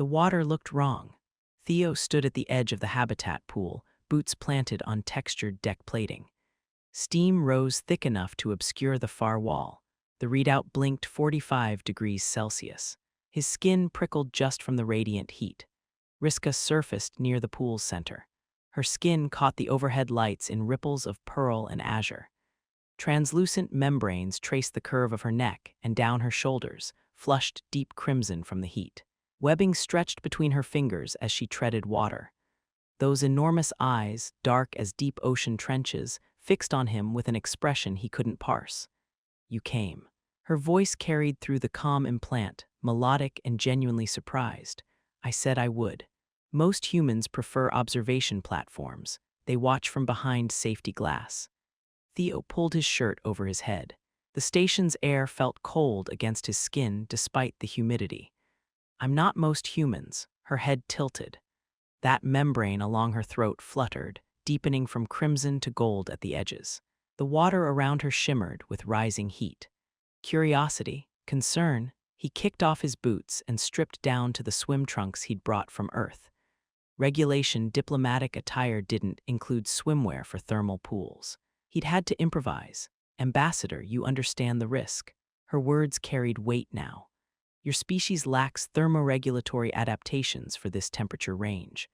The water looked wrong. Theo stood at the edge of the habitat pool, boots planted on textured deck plating. Steam rose thick enough to obscure the far wall. The readout blinked 45 degrees Celsius. His skin prickled just from the radiant heat. Riss'ka surfaced near the pool's center. Her skin caught the overhead lights in ripples of pearl and azure. Translucent membranes traced the curve of her neck and down her shoulders, flushed deep crimson from the heat. Webbing stretched between her fingers as she treaded water. Those enormous eyes, dark as deep ocean trenches, fixed on him with an expression he couldn't parse. "You came." Her voice carried through the calm implant, melodic and genuinely surprised. "I said I would." Most humans prefer observation platforms. They watch from behind safety glass. Theo pulled his shirt over his head. The station's air felt cold against his skin despite the humidity. "I'm not most humans." Her head tilted. That membrane along her throat fluttered, deepening from crimson to gold at the edges. The water around her shimmered with rising heat. Curiosity, concern, he kicked off his boots and stripped down to the swim trunks he'd brought from Earth. Regulation diplomatic attire didn't include swimwear for thermal pools. He'd had to improvise. "Ambassador, you understand the risk." Her words carried weight now. "Your species lacks thermoregulatory adaptations for this temperature range.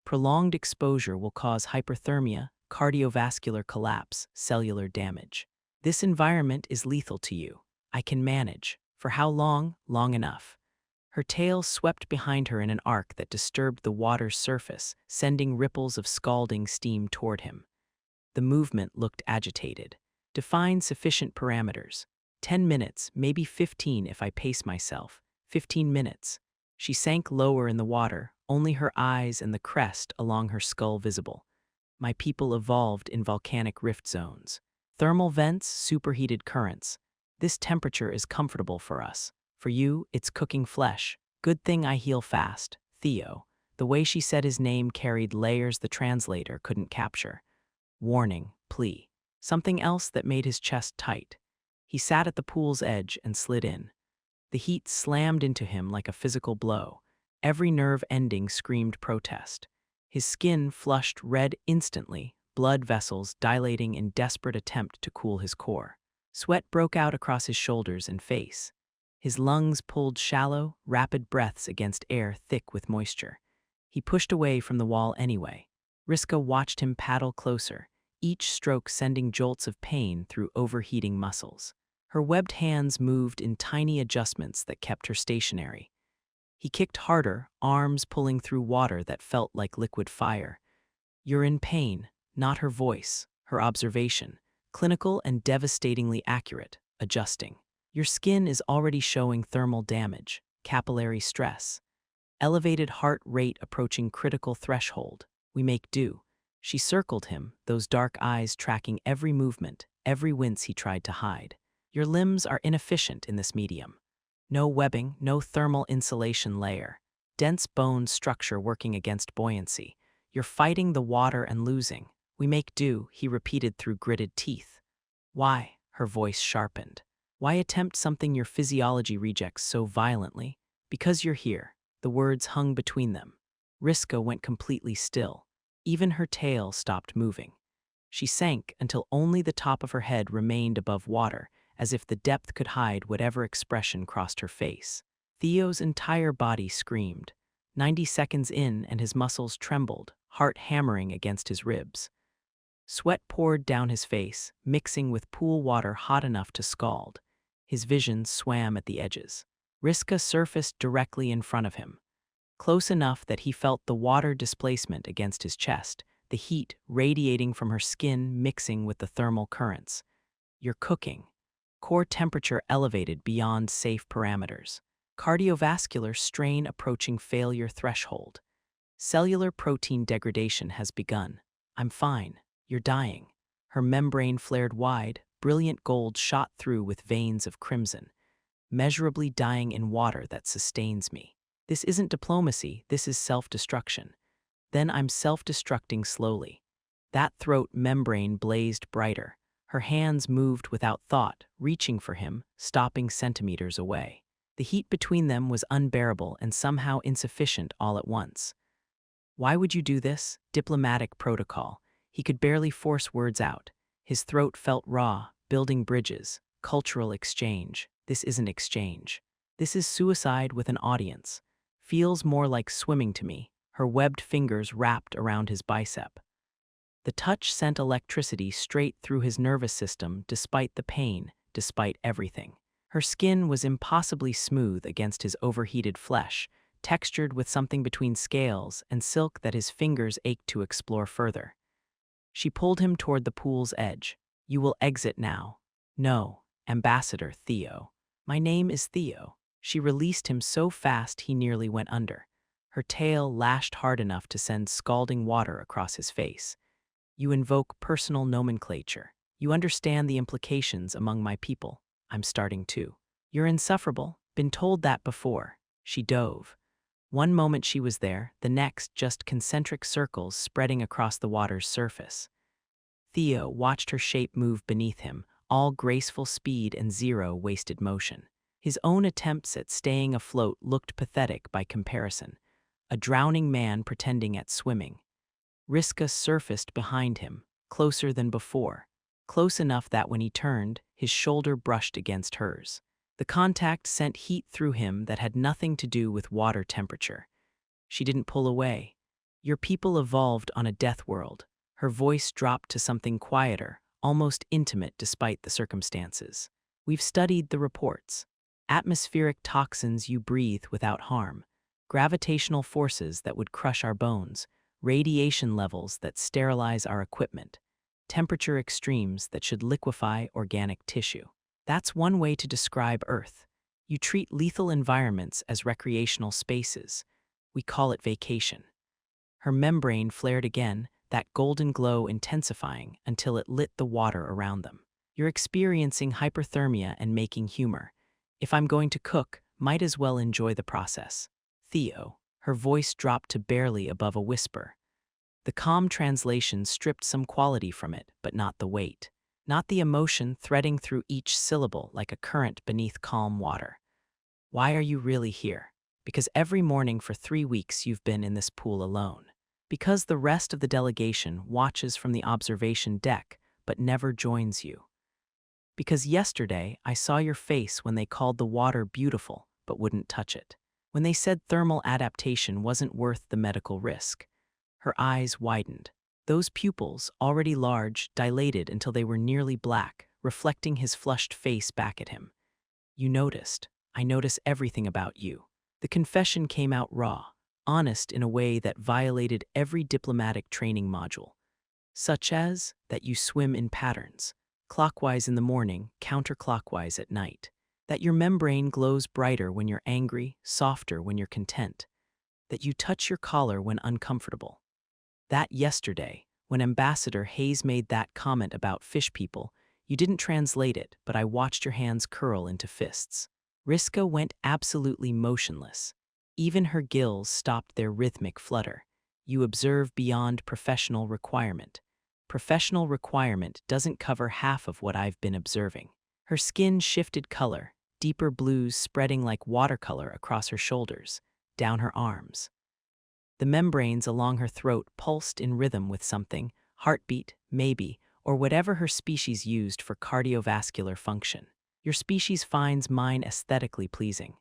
Prolonged exposure will cause hyperthermia, cardiovascular collapse, cellular damage. This environment is lethal to you. I can manage. For how long? Long enough." Her tail swept behind her in an arc that disturbed the water's surface, sending ripples of scalding steam toward him. The movement looked agitated. "Define sufficient parameters. 10 minutes, maybe 15 if I pace myself. 15 minutes. She sank lower in the water, only her eyes and the crest along her skull visible. "My people evolved in volcanic rift zones. Thermal vents, superheated currents. This temperature is comfortable for us. For you, it's cooking flesh. Good thing I heal fast." Theo. The way she said his name carried layers the translator couldn't capture. Warning, plea. Something else that made his chest tight. He sat at the pool's edge and slid in. The heat slammed into him like a physical blow. Every nerve ending screamed protest. His skin flushed red instantly, blood vessels dilating in desperate attempt to cool his core. Sweat broke out across his shoulders and face. His lungs pulled shallow, rapid breaths against air thick with moisture. He pushed away from the wall anyway. Riss'ka watched him paddle closer, each stroke sending jolts of pain through overheating muscles. Her webbed hands moved in tiny adjustments that kept her stationary. He kicked harder, arms pulling through water that felt like liquid fire. "You're in pain," not her voice, her observation, clinical and devastatingly accurate, adjusting. "Your skin is already showing thermal damage, capillary stress. Elevated heart rate approaching critical threshold. We make do." She circled him, those dark eyes tracking every movement, every wince he tried to hide. "Your limbs are inefficient in this medium. No webbing, no thermal insulation layer. Dense bone structure working against buoyancy. You're fighting the water and losing. We make do," he repeated through gritted teeth. "Why?" Her voice sharpened. "Why attempt something your physiology rejects so violently? Because you're here." The words hung between them. Riss'ka went completely still. Even her tail stopped moving. She sank until only the top of her head remained above water, as if the depth could hide whatever expression crossed her face. Theo's entire body screamed. 90 seconds in and his muscles trembled, heart hammering against his ribs. Sweat poured down his face, mixing with pool water hot enough to scald. His vision swam at the edges. Riss'ka surfaced directly in front of him. Close enough that he felt the water displacement against his chest, the heat radiating from her skin mixing with the thermal currents. "You're cooking." Core temperature elevated beyond safe parameters. Cardiovascular strain approaching failure threshold. Cellular protein degradation has begun. "I'm fine. You're dying." Her membrane flared wide, brilliant gold shot through with veins of crimson. "Measurably dying in water that sustains me. This isn't diplomacy, this is self-destruction." "Then I'm self-destructing slowly." That throat membrane blazed brighter. Her hands moved without thought, reaching for him, stopping centimeters away. The heat between them was unbearable and somehow insufficient all at once. Why would you do this? Diplomatic protocol. He could barely force words out. His throat felt raw, building bridges, cultural exchange. This isn't exchange. This is suicide with an audience. Feels more like swimming to me, her webbed fingers wrapped around his bicep. The touch sent electricity straight through his nervous system despite the pain, despite everything. Her skin was impossibly smooth against his overheated flesh, textured with something between scales and silk that his fingers ached to explore further. She pulled him toward the pool's edge. You will exit now. No, Ambassador Theo. My name is Theo. She released him so fast he nearly went under. Her tail lashed hard enough to send scalding water across his face. You invoke personal nomenclature. You understand the implications among my people. I'm starting to. You're insufferable. Been told that before. She dove. One moment she was there, the next just concentric circles spreading across the water's surface. Theo watched her shape move beneath him, all graceful speed and zero wasted motion. His own attempts at staying afloat looked pathetic by comparison. A drowning man pretending at swimming. Riss'ka surfaced behind him, closer than before, close enough that when he turned, his shoulder brushed against hers. The contact sent heat through him that had nothing to do with water temperature. She didn't pull away. Your people evolved on a death world. Her voice dropped to something quieter, almost intimate despite the circumstances. We've studied the reports. Atmospheric toxins you breathe without harm. Gravitational forces that would crush our bones. Radiation levels that sterilize our equipment. Temperature extremes that should liquefy organic tissue. That's one way to describe Earth. You treat lethal environments as recreational spaces. We call it vacation. Her membrane flared again, that golden glow intensifying until it lit the water around them. You're experiencing hyperthermia and making humor. If I'm going to cook, might as well enjoy the process. Theo. Her voice dropped to barely above a whisper. The calm translation stripped some quality from it, but not the weight. Not the emotion threading through each syllable like a current beneath calm water. Why are you really here? Because every morning for 3 weeks you've been in this pool alone. Because the rest of the delegation watches from the observation deck, but never joins you. Because yesterday I saw your face when they called the water beautiful, but wouldn't touch it. When they said thermal adaptation wasn't worth the medical risk. Her eyes widened. Those pupils, already large, dilated until they were nearly black, reflecting his flushed face back at him. You noticed. I notice everything about you. The confession came out raw, honest in a way that violated every diplomatic training module. Such as that you swim in patterns, clockwise in the morning, counterclockwise at night. That your membrane glows brighter when you're angry, softer when you're content. That you touch your collar when uncomfortable. That yesterday, when Ambassador Hayes made that comment about fish people, you didn't translate it, but I watched your hands curl into fists. Riss'ka went absolutely motionless. Even her gills stopped their rhythmic flutter. You observe beyond professional requirement. Professional requirement doesn't cover half of what I've been observing. Her skin shifted color, deeper blues spreading like watercolor across her shoulders, down her arms. The membranes along her throat pulsed in rhythm with something, heartbeat, maybe, or whatever her species used for cardiovascular function. Your species finds mine aesthetically pleasing.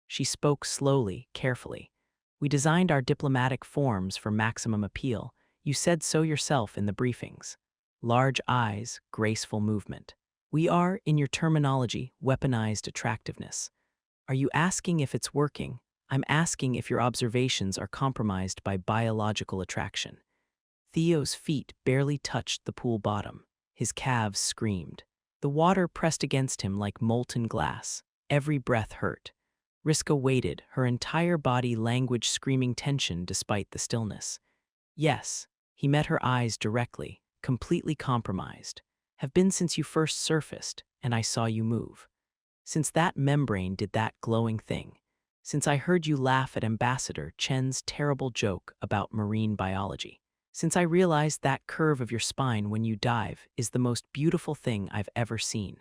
She spoke slowly, carefully. We designed our diplomatic forms for maximum appeal. You said so yourself in the briefings. Large eyes, graceful movement. We are, in your terminology, weaponized attractiveness. Are you asking if it's working? I'm asking if your observations are compromised by biological attraction. Theo's feet barely touched the pool bottom. His calves screamed. The water pressed against him like molten glass. Every breath hurt. Riss'ka waited, her entire body language screaming tension despite the stillness. Yes, he met her eyes directly, completely compromised. Have been since you first surfaced, and I saw you move. Since that membrane did that glowing thing. Since I heard you laugh at Ambassador Chen's terrible joke about marine biology. Since I realized that curve of your spine when you dive is the most beautiful thing I've ever seen.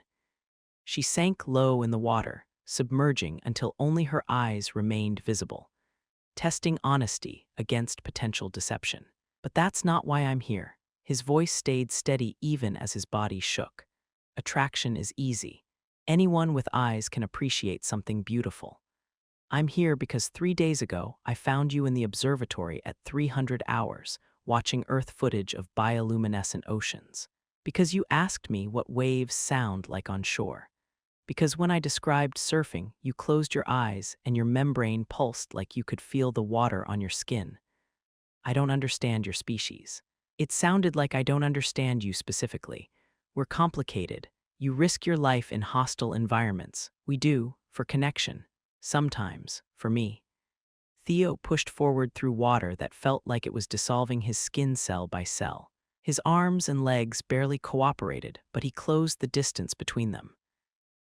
She sank low in the water, submerging until only her eyes remained visible, testing honesty against potential deception. But that's not why I'm here. His voice stayed steady even as his body shook. Attraction is easy. Anyone with eyes can appreciate something beautiful. I'm here because 3 days ago, I found you in the observatory at 300 hours, watching Earth footage of bioluminescent oceans. Because you asked me what waves sound like on shore. Because when I described surfing, you closed your eyes and your membrane pulsed like you could feel the water on your skin. I don't understand your species. It sounded like I don't understand you specifically. We're complicated. You risk your life in hostile environments. We do, for connection. Sometimes, for me. Theo pushed forward through water that felt like it was dissolving his skin cell by cell. His arms and legs barely cooperated, but he closed the distance between them.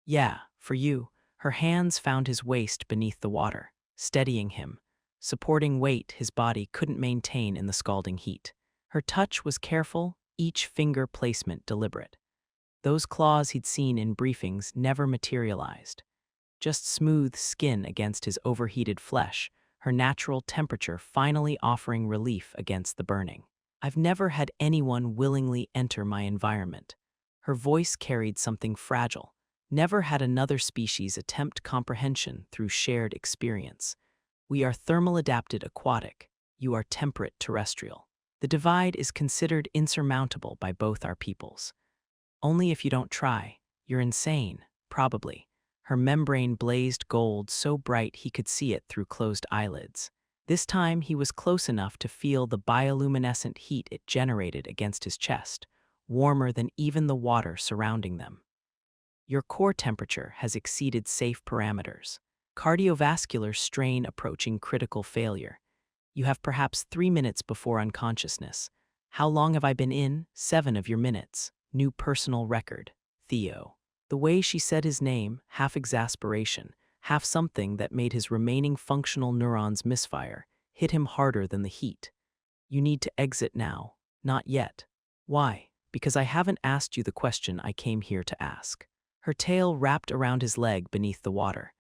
Yeah, for you. Her hands found his waist beneath the water, steadying him, supporting weight his body couldn't maintain in the scalding heat. Her touch was careful, each finger placement deliberate. Those claws he'd seen in briefings never materialized. Just smooth skin against his overheated flesh, her natural temperature finally offering relief against the burning. I've never had anyone willingly enter my environment. Her voice carried something fragile. Never had another species attempt comprehension through shared experience. We are thermal-adapted aquatic. You are temperate terrestrial. The divide is considered insurmountable by both our peoples. Only if you don't try. You're insane, probably. Her membrane blazed gold so bright he could see it through closed eyelids. This time he was close enough to feel the bioluminescent heat it generated against his chest, warmer than even the water surrounding them. Your core temperature has exceeded safe parameters. Cardiovascular strain approaching critical failure. You have perhaps 3 minutes before unconsciousness. How long have I been in? 7 of your minutes. New personal record. Theo. The way she said his name, half exasperation, half something that made his remaining functional neurons misfire, hit him harder than the heat. You need to exit now. Not yet. Why? Because I haven't asked you the question I came here to ask. Her tail wrapped around his leg beneath the water.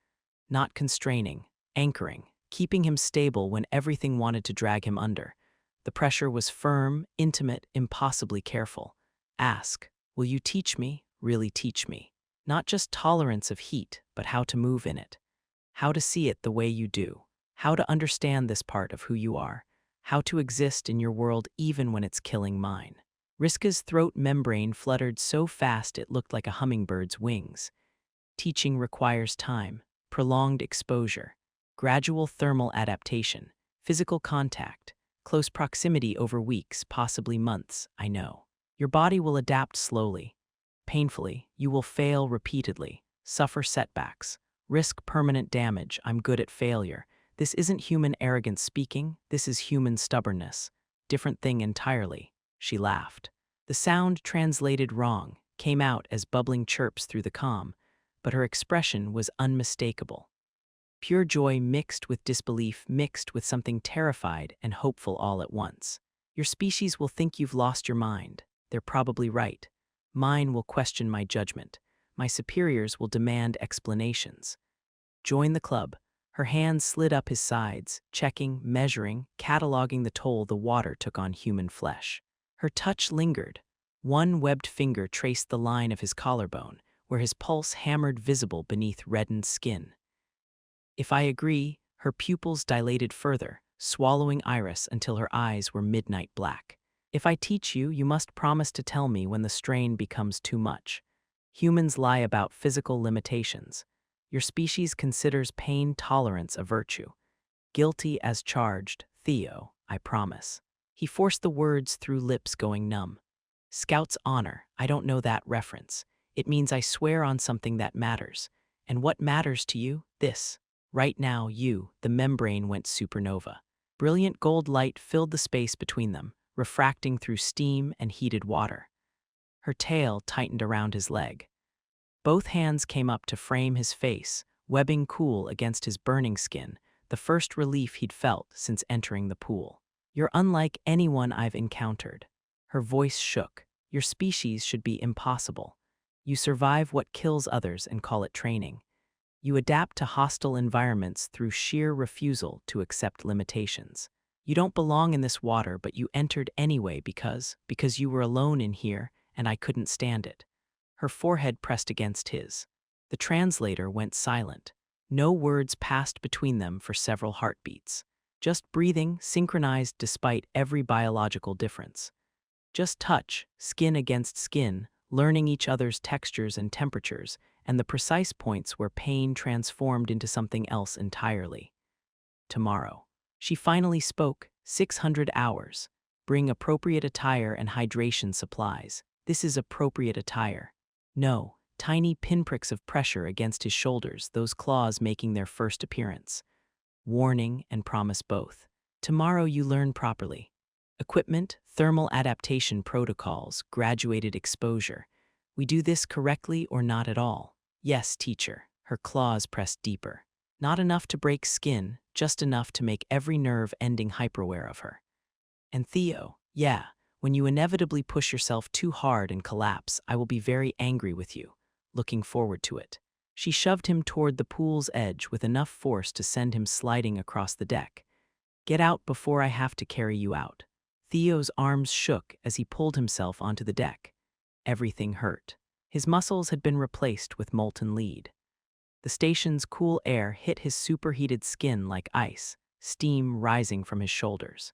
Not constraining, anchoring, keeping him stable when everything wanted to drag him under. The pressure was firm, intimate, impossibly careful. Ask, will you teach me, really teach me? Not just tolerance of heat, but how to move in it. How to see it the way you do. How to understand this part of who you are. How to exist in your world even when it's killing mine. Riss'ka's throat membrane fluttered so fast it looked like a hummingbird's wings. Teaching requires time, prolonged exposure, gradual thermal adaptation, physical contact, close proximity over weeks, possibly months, I know. Your body will adapt slowly. Painfully, you will fail repeatedly, suffer setbacks, risk permanent damage. I'm good at failure. This isn't human arrogance speaking, this is human stubbornness. Different thing entirely. She laughed. The sound translated wrong, came out as bubbling chirps through the calm, but her expression was unmistakable. Pure joy mixed with disbelief, mixed with something terrified and hopeful all at once. Your species will think you've lost your mind. They're probably right. Mine will question my judgment. My superiors will demand explanations. Join the club. Her hands slid up his sides, checking, measuring, cataloging the toll the water took on human flesh. Her touch lingered. One webbed finger traced the line of his collarbone, where his pulse hammered visible beneath reddened skin. If I agree, her pupils dilated further, swallowing iris until her eyes were midnight black. If I teach you, you must promise to tell me when the strain becomes too much. Humans lie about physical limitations. Your species considers pain tolerance a virtue. Guilty as charged, Theo, I promise. He forced the words through lips going numb. Scout's honor, I don't know that reference. It means I swear on something that matters. And what matters to you? This. Right now, the membrane went supernova. Brilliant gold light filled the space between them, refracting through steam and heated water. Her tail tightened around his leg. Both hands came up to frame his face, webbing cool against his burning skin, the first relief he'd felt since entering the pool. You're unlike anyone I've encountered. Her voice shook. Your species should be impossible. You survive what kills others and call it training. You adapt to hostile environments through sheer refusal to accept limitations. You don't belong in this water, but you entered anyway because you were alone in here and I couldn't stand it. Her forehead pressed against his. The translator went silent. No words passed between them for several heartbeats. Just breathing, synchronized despite every biological difference. Just touch, skin against skin, learning each other's textures and temperatures, and the precise points where pain transformed into something else entirely. Tomorrow. She finally spoke. 600 hours. Bring appropriate attire and hydration supplies. This is appropriate attire. No, tiny pinpricks of pressure against his shoulders, those claws making their first appearance. Warning and promise both. Tomorrow you learn properly. Equipment, thermal adaptation protocols, graduated exposure. We do this correctly or not at all? Yes, teacher. Her claws pressed deeper. Not enough to break skin, just enough to make every nerve ending hyperaware of her. And Theo, yeah, when you inevitably push yourself too hard and collapse, I will be very angry with you. Looking forward to it. She shoved him toward the pool's edge with enough force to send him sliding across the deck. Get out before I have to carry you out. Theo's arms shook as he pulled himself onto the deck. Everything hurt. His muscles had been replaced with molten lead. The station's cool air hit his superheated skin like ice, steam rising from his shoulders.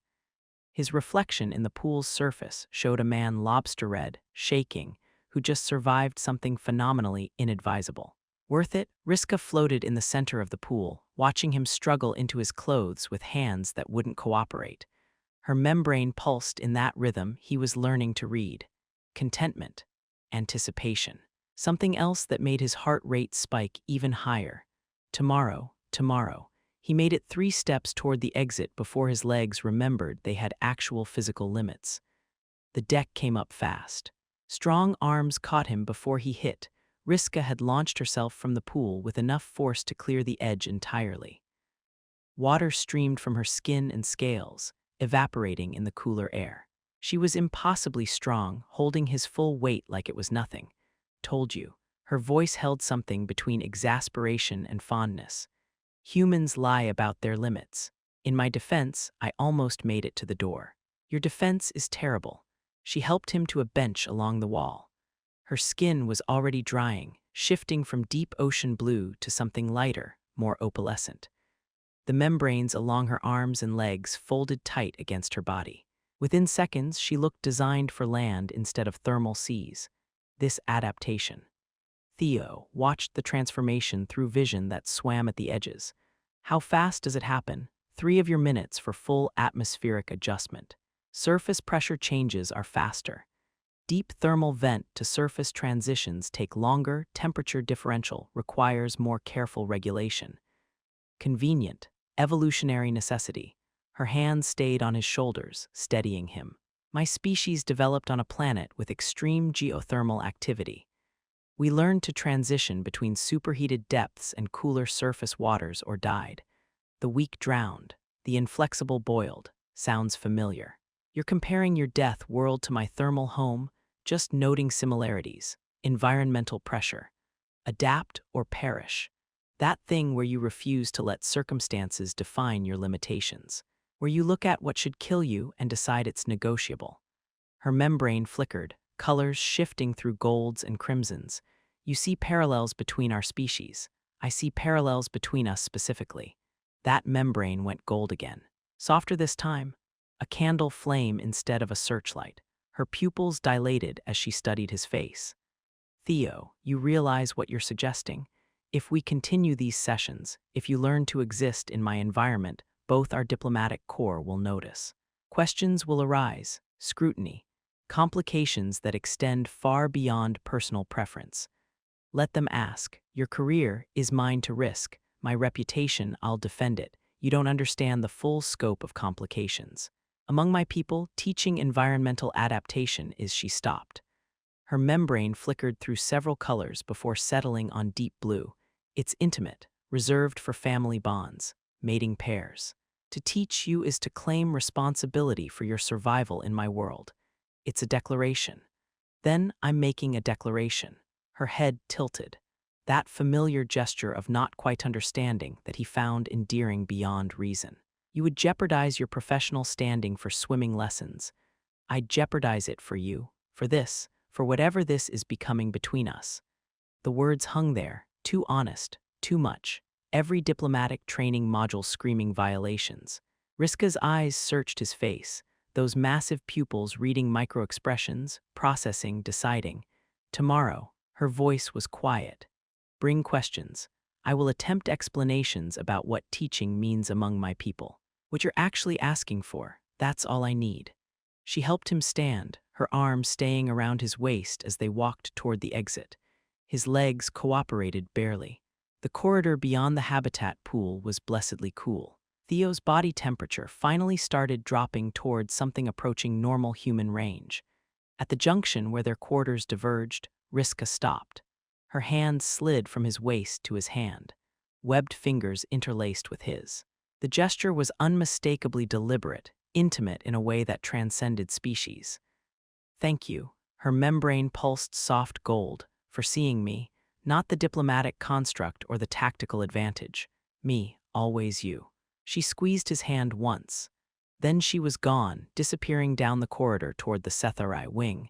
His reflection in the pool's surface showed a man lobster-red, shaking, who just survived something phenomenally inadvisable. Worth it? Riss'ka floated in the center of the pool, watching him struggle into his clothes with hands that wouldn't cooperate. Her membrane pulsed in that rhythm he was learning to read. Contentment. Anticipation. Something else that made his heart rate spike even higher. Tomorrow, tomorrow. He made it 3 steps toward the exit before his legs remembered they had actual physical limits. The deck came up fast. Strong arms caught him before he hit. Riss'ka had launched herself from the pool with enough force to clear the edge entirely. Water streamed from her skin and scales, evaporating in the cooler air. She was impossibly strong, holding his full weight like it was nothing. Told you. Her voice held something between exasperation and fondness. Humans lie about their limits. In my defense, I almost made it to the door. Your defense is terrible. She helped him to a bench along the wall. Her skin was already drying, shifting from deep ocean blue to something lighter, more opalescent. The membranes along her arms and legs folded tight against her body. Within seconds, she looked designed for land instead of thermal seas. This adaptation. Theo watched the transformation through vision that swam at the edges. How fast does it happen? 3 of your minutes for full atmospheric adjustment. Surface pressure changes are faster. Deep thermal vent to surface transitions take longer. Temperature differential requires more careful regulation. Convenient, evolutionary necessity. Her hands stayed on his shoulders, steadying him. My species developed on a planet with extreme geothermal activity. We learned to transition between superheated depths and cooler surface waters or died. The weak drowned, the inflexible boiled. Sounds familiar. You're comparing your death world to my thermal home, just noting similarities. Environmental pressure. Adapt or perish. That thing where you refuse to let circumstances define your limitations. Where you look at what should kill you and decide it's negotiable. Her membrane flickered, colors shifting through golds and crimsons. You see parallels between our species. I see parallels between us specifically. That membrane went gold again. Softer this time. A candle flame instead of a searchlight. Her pupils dilated as she studied his face. Theo, you realize what you're suggesting? If we continue these sessions, if you learn to exist in my environment, both our diplomatic corps will notice. Questions will arise, scrutiny, complications that extend far beyond personal preference. Let them ask. Your career is mine to risk. My reputation, I'll defend it. You don't understand the full scope of complications. Among my people, teaching environmental adaptation is she stopped. Her membrane flickered through several colors before settling on deep blue. It's intimate, reserved for family bonds, mating pairs. To teach you is to claim responsibility for your survival in my world. It's a declaration. Then I'm making a declaration. Her head tilted. that familiar gesture of not quite understanding that he found endearing beyond reason. You would jeopardize your professional standing for swimming lessons. I'd jeopardize it for you, for this, for whatever this is becoming between us. The words hung there, too honest, too much. Every diplomatic training module screaming violations. Riss'ka's eyes searched his face, those massive pupils reading micro-expressions, processing, deciding. Tomorrow, her voice was quiet. Bring questions. I will attempt explanations about what teaching means among my people. What you're actually asking for, that's all I need. She helped him stand, her arms staying around his waist as they walked toward the exit. His legs cooperated barely. The corridor beyond the habitat pool was blessedly cool. Theo's body temperature finally started dropping towards something approaching normal human range. At the junction where their quarters diverged, Riss'ka stopped. Her hand slid from his waist to his hand, webbed fingers interlaced with his. The gesture was unmistakably deliberate, intimate in a way that transcended species. Thank you, her membrane pulsed soft gold, for seeing me, not the diplomatic construct or the tactical advantage. Me, always you. She squeezed his hand once. Then she was gone, disappearing down the corridor toward the scifi wing.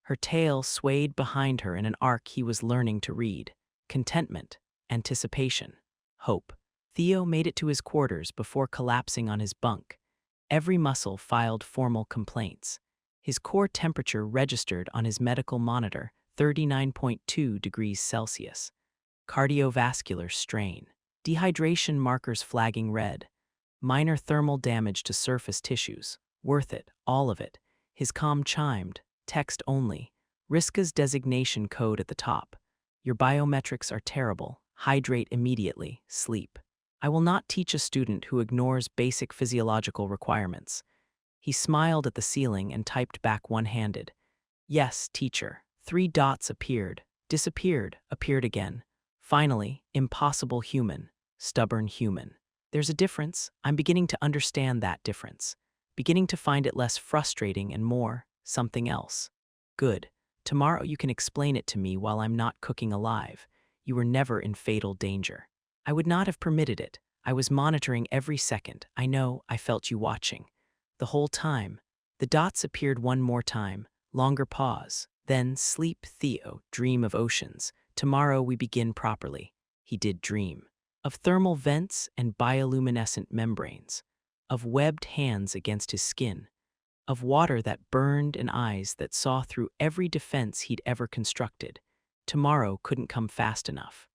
Her tail swayed behind her in an arc he was learning to read. Contentment, anticipation, hope. Theo made it to his quarters before collapsing on his bunk. Every muscle filed formal complaints. His core temperature registered on his medical monitor, 39.2 degrees Celsius. Cardiovascular strain. Dehydration markers flagging red. Minor thermal damage to surface tissues. Worth it, all of it. His comm chimed. Text only. Riss'ka's designation code at the top. Your biometrics are terrible. Hydrate immediately. Sleep. I will not teach a student who ignores basic physiological requirements. He smiled at the ceiling and typed back one-handed. Yes, teacher. 3 dots appeared, disappeared, appeared again. Finally, impossible human, stubborn human. There's a difference. I'm beginning to understand that difference. Beginning to find it less frustrating and more something else. Good. Tomorrow you can explain it to me while I'm not cooking alive. You were never in fatal danger. I would not have permitted it. I was monitoring every second. I know, I felt you watching. The whole time. The dots appeared one more time. Longer pause. Then, sleep, Theo, dream of oceans. Tomorrow we begin properly. He did dream. Of thermal vents and bioluminescent membranes. Of webbed hands against his skin. Of water that burned and eyes that saw through every defense he'd ever constructed. Tomorrow couldn't come fast enough.